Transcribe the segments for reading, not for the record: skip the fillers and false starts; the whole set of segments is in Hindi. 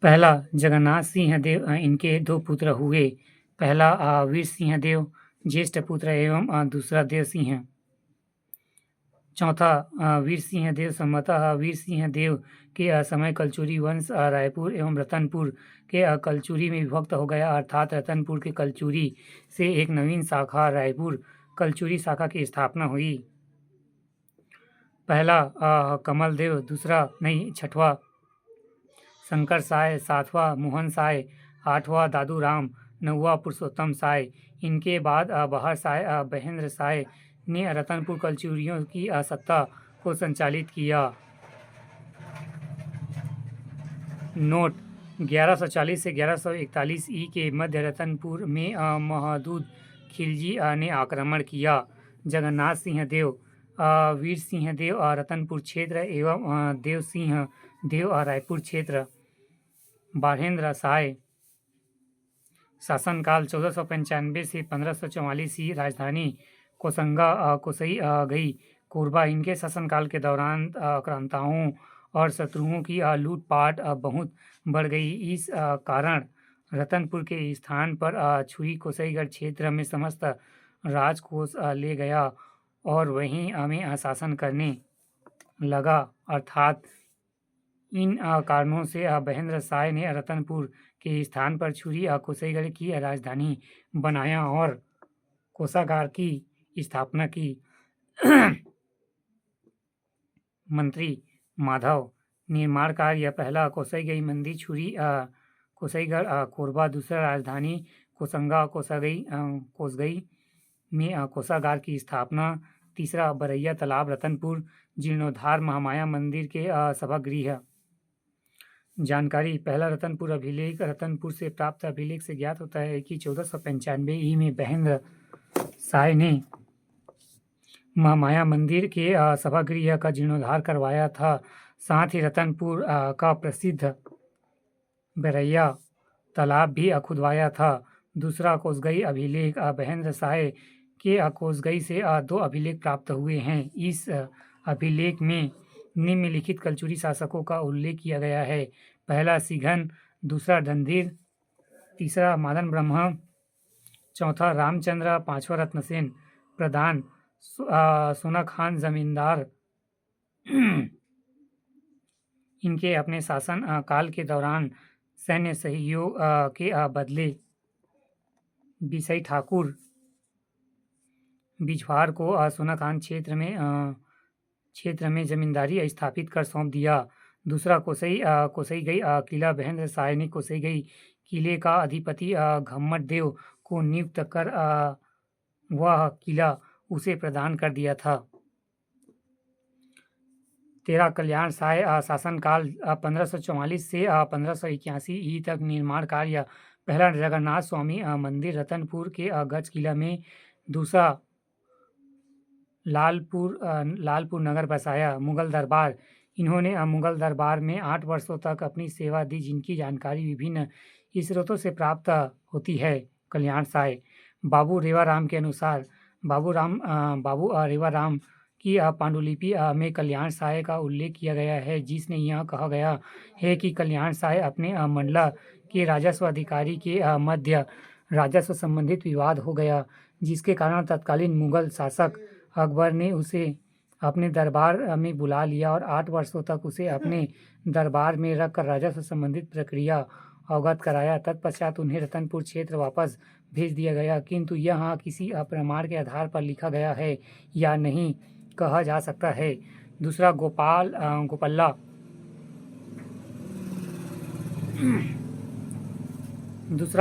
पहला जगन्नाथ सिंह देव, इनके दो पुत्र हुए। पहला वीर सिंह देव ज्येष्ठ पुत्र एवं दूसरा देव सिंह। चौथा वीर सिंह देव संवतः वीर सिंह देव के समय कलचुरी वंश रायपुर एवं रतनपुर के कलचुरी में विभक्त हो गया, अर्थात रतनपुर के कलचुरी से एक नवीन शाखा रायपुर कलचुरी शाखा की स्थापना हुई। पहला कमल देव, छठवां शंकर साय, सातवां मोहन साय, आठवां दादू राम, नौवां पुरुषोत्तम साय। इनके बाद बहार साय महेंद्र साय ने रतनपुर कलचुरियों की सत्ता को संचालित किया। नोट: 1140 से 1141 ई के मध्य रतनपुर में महमूद खिलजी ने आक्रमण किया। जगन्नाथ सिंह देव, वीर सिंह देव रतनपुर क्षेत्र एवं देव सिंह देव रायपुर क्षेत्र। बारहेंद्र साय शासनकाल 1495 से 1544 ई, राजधानी कोसंगा कोसई गई कोरबा। इनके शासनकाल के दौरान आक्रांताओं और शत्रुओं की लूटपाट बहुत बढ़ गई। इस कारण रतनपुर के स्थान पर छुरी कोसईगढ़ क्षेत्र में समस्त राजकोष ले गया और वहीं में शासन करने लगा। अर्थात इन कारणों से महेंद्र साय ने रतनपुर के स्थान पर छुरी कोसईगढ़ की राजधानी बनाया और कोषागार की स्थापना की। मंत्री माधव, निर्माण कार्य: पहला कोसईगई मंदिर छुरी कोसईगढ़ कोरबा। दूसरा राजधानी कोसंगा कोसगई में कोषागार की स्थापना। तीसरा बरैया तालाब रतनपुर जीर्णोद्धार महामाया मंदिर के सभागृह। जानकारी: पहला रतनपुर अभिलेख रतनपुर से प्राप्त अभिलेख से ज्ञात होता है कि 1495 ई में महेंद्र साय ने महामाया मंदिर के सभागृह का जीर्णोद्धार करवाया था। साथ ही रतनपुर का प्रसिद्ध बरैया तालाब भी खुदवाया था। दूसरा कोसगई अभिलेख: महेंद्र साय के कोसगई से दो अभिलेख प्राप्त हुए हैं। इस अभिलेख में निम्नलिखित कलचुरी शासकों का उल्लेख किया गया है। पहला सिघन, दूसरा रणधीर, तीसरा मदन ब्रह्म, चौथा रामचंद्र, पांचवा रत्नसेन प्रधान, सोना खान जमींदार। इनके अपने शासन काल के दौरान सैन्य सहयोग के बदले बिसई ठाकुर बिजवार को सोना खान क्षेत्र में जमींदारी स्थापित कर सौंप दिया। दूसरा कोसईगई किला: महेंद्र साय ने कोसईगई किले का अधिपति घम्मट देव को नियुक्त कर वह किला उसे प्रदान कर दिया था। तेरा कल्याण साय शासनकाल 1544 से 1581 ई तक। निर्माण कार्य: पहला जगन्नाथ स्वामी मंदिर रतनपुर के गज किला में। दूसरा लालपुर नगर बसाया। मुगल दरबार: इन्होंने मुगल दरबार में 8 वर्षों तक अपनी सेवा दी, जिनकी जानकारी विभिन्न स्रोतों से प्राप्त होती है। कल्याण साय बाबू रेवाराम के अनुसार बाबू रेवाराम की पांडुलिपि में कल्याण साय का उल्लेख किया गया है, जिसने यह कहा गया है कि कल्याण साय अपने मंडला के राजस्व अधिकारी के मध्य राजस्व संबंधित विवाद हो गया, जिसके कारण तत्कालीन मुगल शासक अकबर ने उसे अपने दरबार में बुला लिया और 8 वर्षों तक उसे अपने दरबार में रखकर राजस्व संबंधित प्रक्रिया अवगत कराया। तत्पश्चात उन्हें रतनपुर क्षेत्र वापस भेज दिया गया, किंतु यह किसी प्रमाण के आधार पर लिखा गया है या नहीं कहा जा सकता है। दूसरा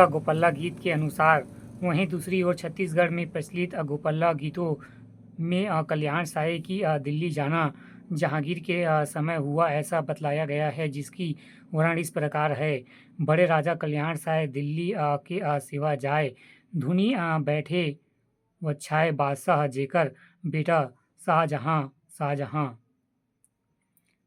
गोपल्ला गीत के अनुसार। वहीं दूसरी ओर छत्तीसगढ़ में प्रचलित गोपल्ला गीतों में कल्याण साय की दिल्ली जाना जहांगीर के समय हुआ ऐसा बतलाया गया है, जिसकी वर्णन इस प्रकार है। बड़े राजा कल्याण साय दिल्ली के सेवा जाए, धुनी बैठे वच्छाए बादशाह जेकर बेटा शाहजहां।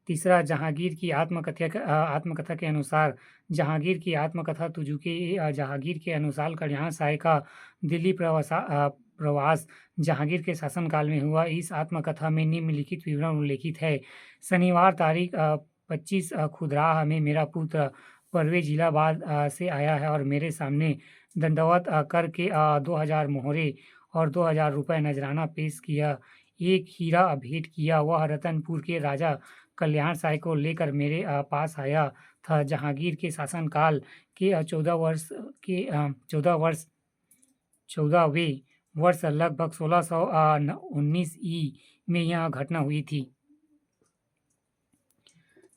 तीसरा जहांगीर की आत्मकथा के अनुसार। जहांगीर की आत्मकथा तुजुके जहांगीर के अनुसार कल्याण साय का दिल्ली प्रवास जहांगीर के शासनकाल में हुआ। इस आत्मकथा में निम्नलिखित विवरण उल्लेखित है। शनिवार तारीख 25 खुदराह में मेरा पुत्र परवेज़ इलाहाबाद से आया है और मेरे सामने दंडवत करके 2000 मोहरे और 2000 रुपए नजराना पेश किया। एक हीरा भेंट किया। वह रतनपुर के राजा कल्याण साय को लेकर मेरे पास आया था। जहांगीर के शासनकाल के 14वें वर्ष लगभग 1619 में यह घटना हुई थी।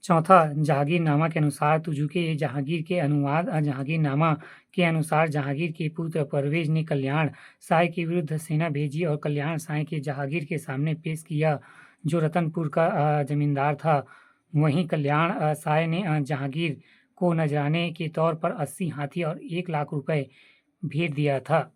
चौथा, जहांगीरनामा के अनुसार तुजुके जहांगीर के अनुवाद जहांगीरनामा के अनुसार जहांगीर के पुत्र परवेज ने कल्याण साय के विरुद्ध सेना भेजी और कल्याण साय के जहांगीर के सामने पेश किया, जो रतनपुर का जमींदार था। वहीं कल्याण साय ने जहांगीर को नजराने के तौर पर 80 हाथी और 1 लाख रुपए भेंट दिया था।